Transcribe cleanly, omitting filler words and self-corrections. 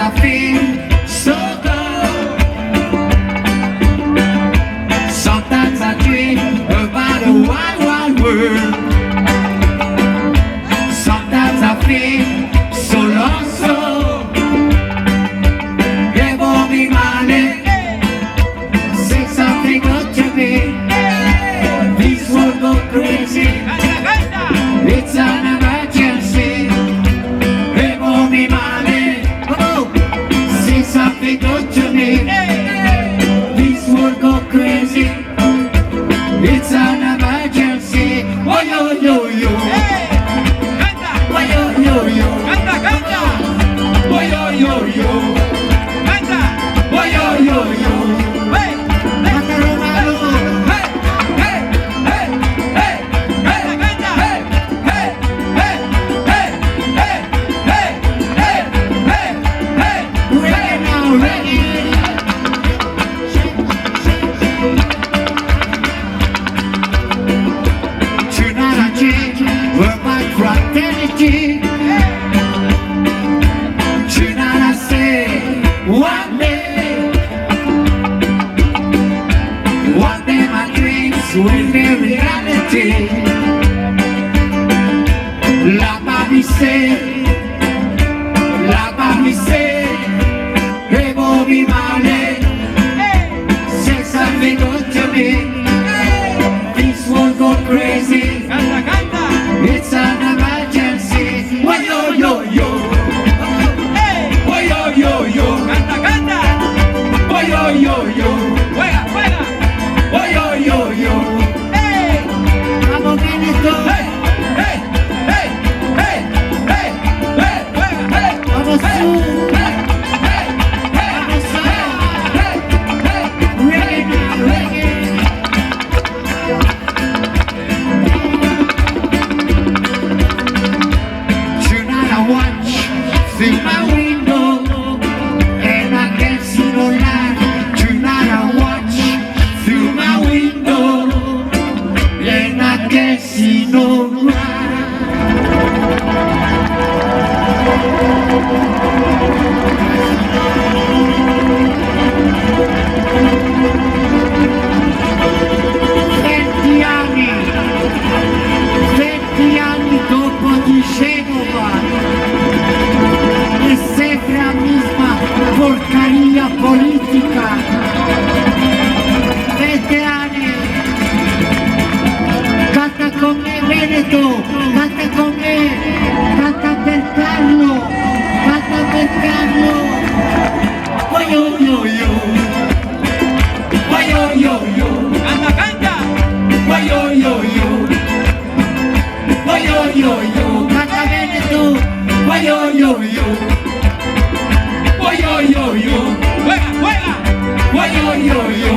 I feel so good. Sometimes I dream about a wide, wide world. Sometimes I feel so lost, so it won't be Marley. Say something good to me. This world go crazy. It's an emergency. It won't be Marley. Oh, say something good to me. This world go crazy. It's an emergency. Oh yo yo yo. Oh yo yo yo. Oh yo yo yo. Oh yo yo yo. Canta Romano. Reggae now, reggae. Tonight I change with my fraternity. Tonight I say, one day my dreams will be reality. La Bible say, hey Bobby Marley, say something good to me. This won't go crazy. It's an emergency. Oh yo yo yo. Oh yo yo yo. Oh yo yo yo. Oh yo yo yo. Vamos Benito. Vamos su. Through my window, and I can see no light. Tonight I watch through my window, and I can see no light. Venti anni dopo di Genova. Es sempre la misma porcaria política. 20 anni. Canta con me Veneto, canta con me, canta per Carlo, canta per Carlo. Oh yo yo yo. Oh yo yo yo. Canta. Oh yo yo yo. Oh yo yo yo. Canta Veneto. Oh yo yo yo. Oh yo yo yo. Juega. Oh yo yo yo.